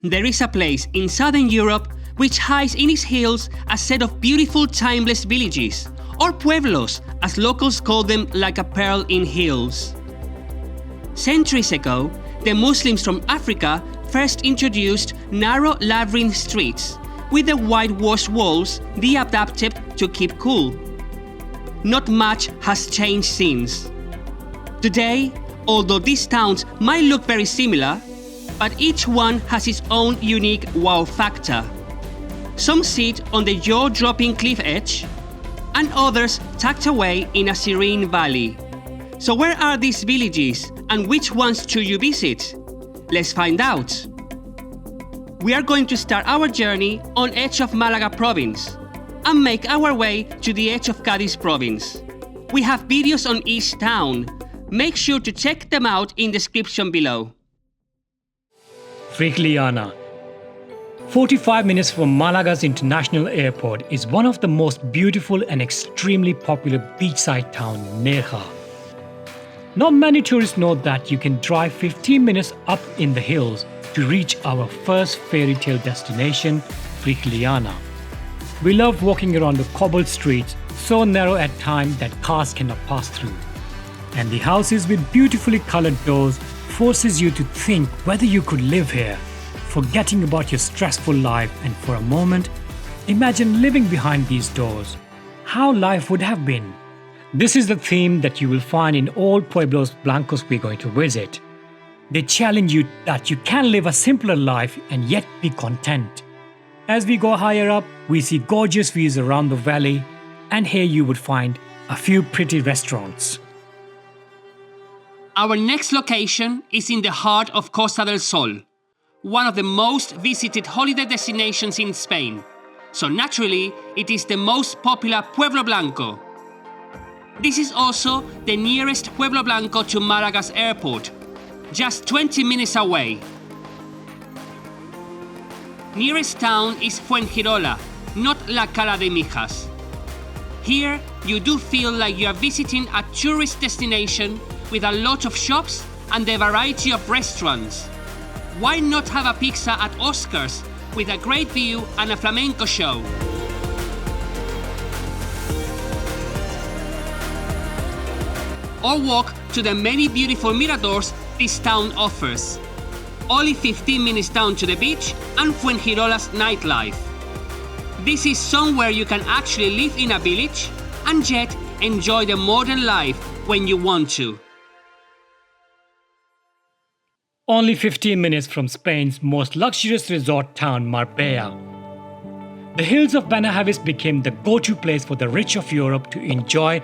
There is a place in southern Europe which hides in its hills a set of beautiful timeless villages, or pueblos as locals call them, like a pearl in hills. Centuries ago, the Muslims from Africa first introduced narrow labyrinth streets with the whitewashed walls they adapted to keep cool. Not much has changed since. Today, although these towns might look very similar, but each one has its own unique wow factor. Some sit on the jaw-dropping cliff edge, and others tucked away in a serene valley. So where are these villages, and which ones should you visit? Let's find out. We are going to start our journey on edge of Malaga province and make our way to the edge of Cadiz province. We have videos on each town. Make sure to check them out in the description below. Frigiliana, 45 minutes from Malaga's international airport, is one of the most beautiful and extremely popular beachside town, Neja. Not many tourists know that you can drive 15 minutes up in the hills to reach our first fairy tale destination, Frigiliana. We love walking around the cobbled streets, so narrow at times that cars cannot pass through. And the houses with beautifully colored doors forces you to think whether you could live here, forgetting about your stressful life, and for a moment, imagine living behind these doors. How life would have been. This is the theme that you will find in all Pueblos Blancos we're going to visit. They challenge you that you can live a simpler life and yet be content. As we go higher up, we see gorgeous views around the valley, and here you would find a few pretty restaurants. Our next location is in the heart of Costa del Sol, one of the most visited holiday destinations in Spain. So naturally, it is the most popular Pueblo Blanco. This is also the nearest Pueblo Blanco to Malaga's airport, just 20 minutes away. Nearest town is Fuengirola, not La Cala de Mijas. Here, you do feel like you are visiting a tourist destination with a lot of shops and a variety of restaurants. Why not have a pizza at Oscar's with a great view and a flamenco show? Or walk to the many beautiful miradors this town offers. Only 15 minutes down to the beach and Fuengirola's nightlife. This is somewhere you can actually live in a village and yet enjoy the modern life when you want to. Only 15 minutes from Spain's most luxurious resort town, Marbella. The hills of Benahavis became the go-to place for the rich of Europe to enjoy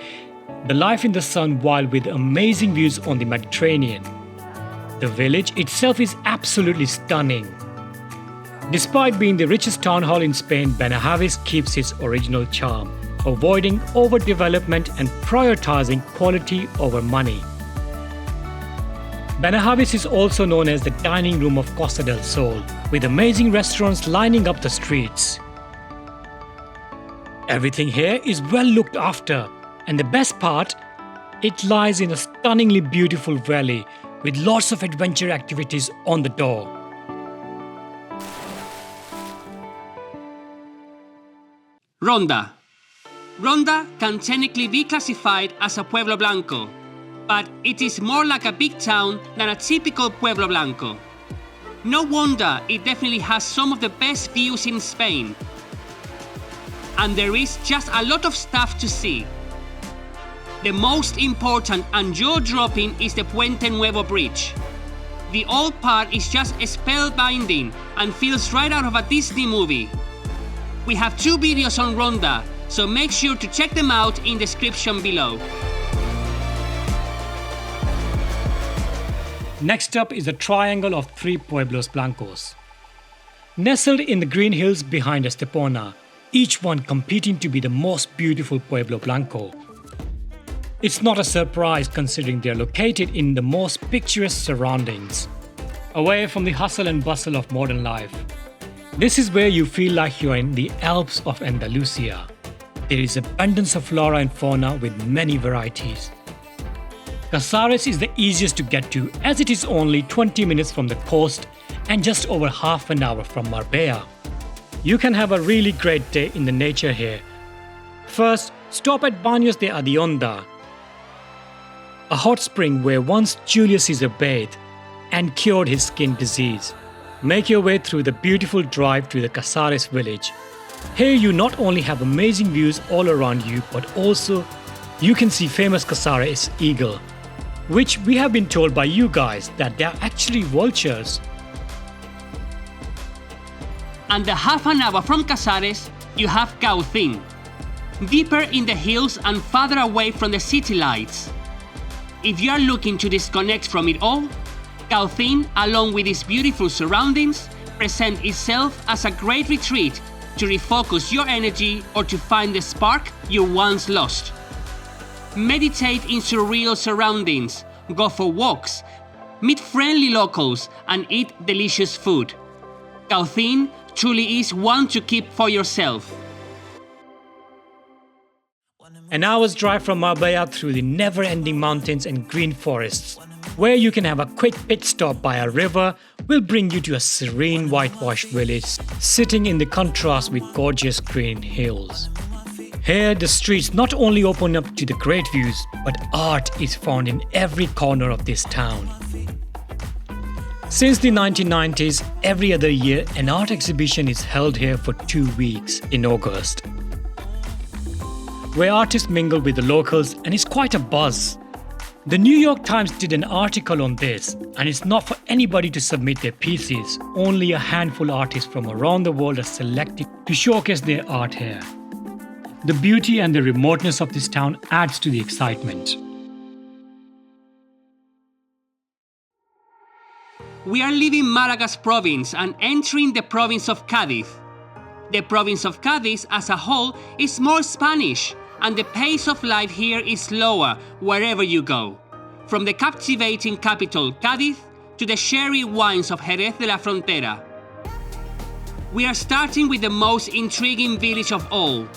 the life in the sun while with amazing views on the Mediterranean. The village itself is absolutely stunning. Despite being the richest town hall in Spain, Benahavis keeps its original charm, avoiding overdevelopment and prioritizing quality over money. Benahavis is also known as the dining room of Costa del Sol, with amazing restaurants lining up the streets. Everything here is well looked after, and the best part, it lies in a stunningly beautiful valley with lots of adventure activities on the door. Ronda. Ronda can technically be classified as a Pueblo Blanco, but it is more like a big town than a typical Pueblo Blanco. No wonder it definitely has some of the best views in Spain. And there is just a lot of stuff to see. The most important and jaw-dropping is the Puente Nuevo bridge. The old part is just spellbinding and feels right out of a Disney movie. We have 2 videos on Ronda, so make sure to check them out in the description below. Next up is a triangle of 3 Pueblos Blancos. Nestled in the green hills behind Estepona, each one competing to be the most beautiful Pueblo Blanco. It's not a surprise considering they're located in the most picturesque surroundings, away from the hustle and bustle of modern life. This is where you feel like you're in the Alps of Andalusia. There is abundance of flora and fauna with many varieties. Casares is the easiest to get to as it is only 20 minutes from the coast and just over half an hour from Marbella. You can have a really great day in the nature here. First, stop at Baños de Adionda, a hot spring where once Julius Caesar bathed and cured his skin disease. Make your way through the beautiful drive to the Casares village. Here you not only have amazing views all around you, but also you can see famous Casares eagle, which we have been told by you guys that they are actually vultures. And a half an hour from Casares, you have Gaucín, deeper in the hills and farther away from the city lights. If you are looking to disconnect from it all, Gaucín, along with its beautiful surroundings, presents itself as a great retreat to refocus your energy or to find the spark you once lost. Meditate in surreal surroundings, go for walks, meet friendly locals, and eat delicious food. Gaucín truly is one to keep for yourself. An hour's drive from Marbella through the never-ending mountains and green forests, where you can have a quick pit stop by a river, will bring you to a serene whitewashed village sitting in the contrast with gorgeous green hills. Here, the streets not only open up to the great views, but art is found in every corner of this town. Since the 1990s, every other year, an art exhibition is held here for 2 weeks in August, where artists mingle with the locals, and it's quite a buzz. The New York Times did an article on this, and it's not for anybody to submit their pieces. Only a handful of artists from around the world are selected to showcase their art here. The beauty and the remoteness of this town adds to the excitement. We are leaving Malaga's province and entering the province of Cadiz. The province of Cadiz as a whole is more Spanish, and the pace of life here is slower wherever you go. From the captivating capital Cadiz to the sherry wines of Jerez de la Frontera. We are starting with the most intriguing village of all.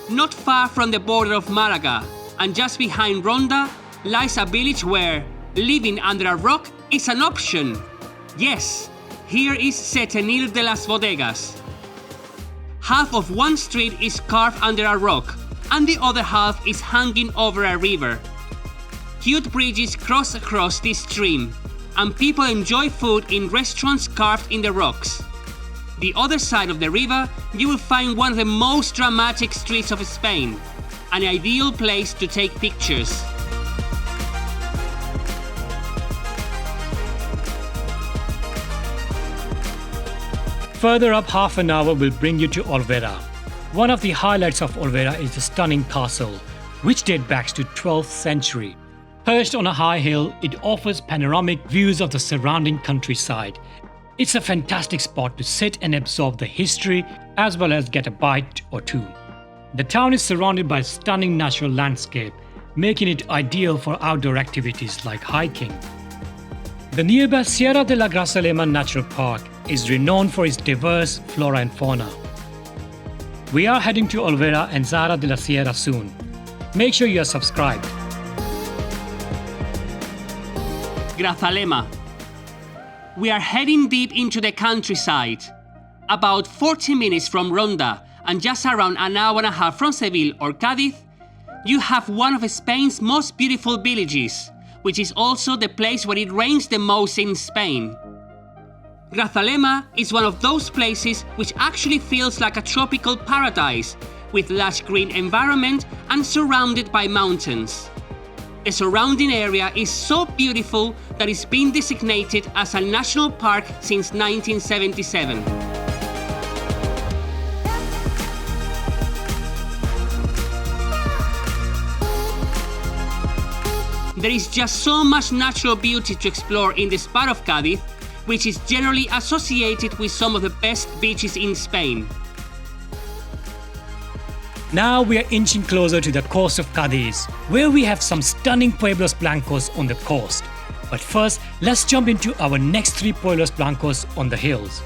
Not far from the border of Malaga, and just behind Ronda, lies a village where living under a rock is an option. Yes, here is Setenil de las Bodegas. Half of one street is carved under a rock, and the other half is hanging over a river. Cute bridges cross across this stream, and people enjoy food in restaurants carved in the rocks. The other side of the river, you will find one of the most dramatic streets of Spain, an ideal place to take pictures. Further up half an hour will bring you to Olvera. One of the highlights of Olvera is the stunning castle, which dates back to 12th century. Perched on a high hill, it offers panoramic views of the surrounding countryside. It's a fantastic spot to sit and absorb the history as well as get a bite or two. The town is surrounded by a stunning natural landscape, making it ideal for outdoor activities like hiking. The nearby Sierra de la Grazalema Natural Park is renowned for its diverse flora and fauna. We are heading to Olvera and Zara de la Sierra soon. Make sure you are subscribed. Grazalema. We are heading deep into the countryside. About 40 minutes from Ronda and just around an hour and a half from Seville or Cadiz, you have one of Spain's most beautiful villages, which is also the place where it rains the most in Spain. Grazalema is one of those places which actually feels like a tropical paradise, with lush green environment and surrounded by mountains. The surrounding area is so beautiful that it's been designated as a national park since 1977. There is just so much natural beauty to explore in this part of Cadiz, which is generally associated with some of the best beaches in Spain. Now we are inching closer to the coast of Cadiz, where we have some stunning Pueblos Blancos on the coast. But first, let's jump into our next 3 Pueblos Blancos on the hills.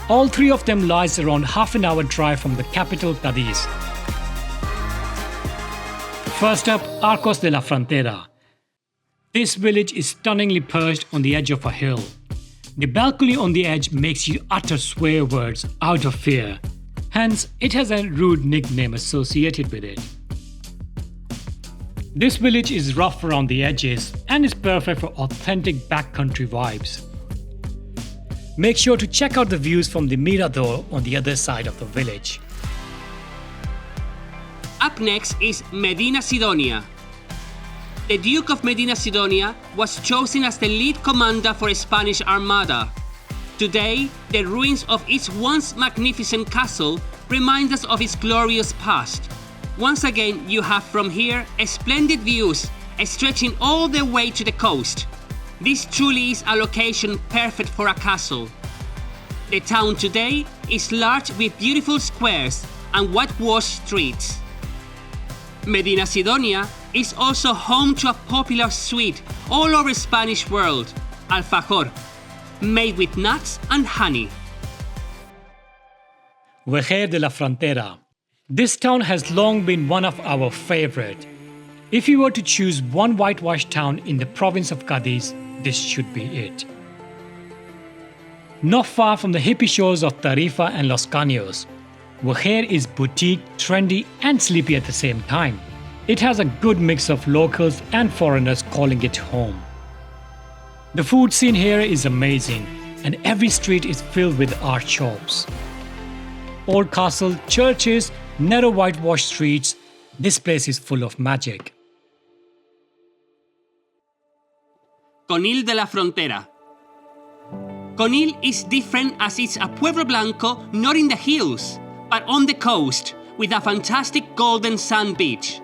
All 3 of them lies around half an hour drive from the capital Cadiz. First up, Arcos de la Frontera. This village is stunningly perched on the edge of a hill. The balcony on the edge makes you utter swear words out of fear. Hence, it has a rude nickname associated with it. This village is rough around the edges and is perfect for authentic backcountry vibes. Make sure to check out the views from the mirador on the other side of the village. Up next is Medina Sidonia. The Duke of Medina Sidonia was chosen as the lead commander for a Spanish armada. Today, the ruins of its once magnificent castle remind us of its glorious past. Once again, you have from here splendid views stretching all the way to the coast. This truly is a location perfect for a castle. The town today is large with beautiful squares and whitewashed streets. Medina Sidonia is also home to a popular sweet all over Spanish world, alfajor, made with nuts and honey. Vejer de la Frontera. This town has long been one of our favorite. If you were to choose one whitewashed town in the province of Cadiz, this should be it. Not far from the hippie shores of Tarifa and Los Caños, Vejer is boutique, trendy and sleepy at the same time. It has a good mix of locals and foreigners calling it home. The food scene here is amazing and every street is filled with art shops. Old castle, churches, narrow whitewashed streets, this place is full of magic. Conil de la Frontera. Conil is different as it's a Pueblo Blanco not in the hills, but on the coast with a fantastic golden sand beach.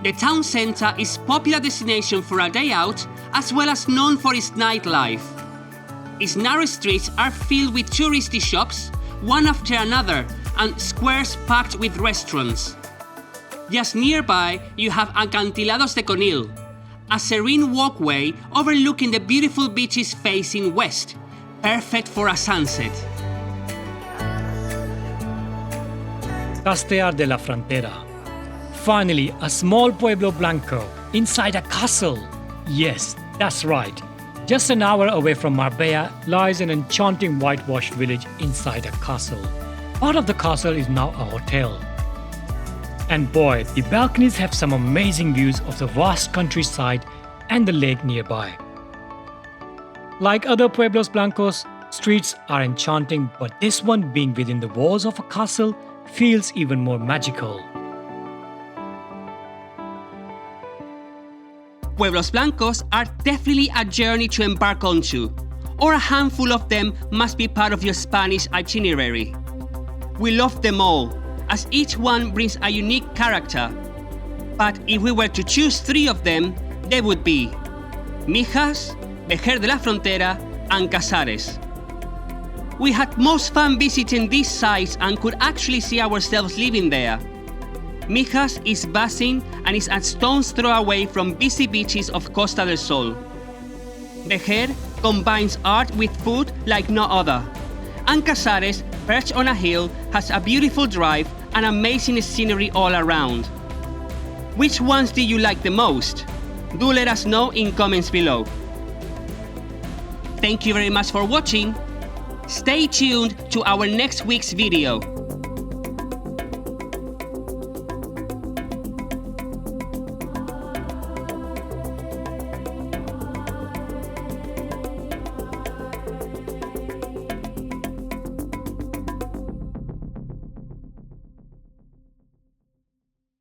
The town centre is a popular destination for a day out as well as known for its nightlife. Its narrow streets are filled with touristy shops, one after another, and squares packed with restaurants. Just nearby, you have Acantilados de Conil, a serene walkway overlooking the beautiful beaches facing west, perfect for a sunset. Castellar de la Frontera. Finally, a small Pueblo Blanco inside a castle. Yes, that's right. Just an hour away from Marbella lies an enchanting whitewashed village inside a castle. Part of the castle is now a hotel. And boy, the balconies have some amazing views of the vast countryside and the lake nearby. Like other Pueblos Blancos, streets are enchanting, but this one being within the walls of a castle feels even more magical. Pueblos Blancos are definitely a journey to embark onto, or a handful of them must be part of your Spanish itinerary. We love them all, as each one brings a unique character. But if we were to choose 3 of them, they would be Mijas, Vejer de la Frontera, and Casares. We had most fun visiting these sites and could actually see ourselves living there. Mijas is buzzing and is a stone's throw away from busy beaches of Costa del Sol. Vejer combines art with food like no other. And Casares, perched on a hill, has a beautiful drive and amazing scenery all around. Which ones do you like the most? Do let us know in comments below. Thank you very much for watching. Stay tuned to our next week's video.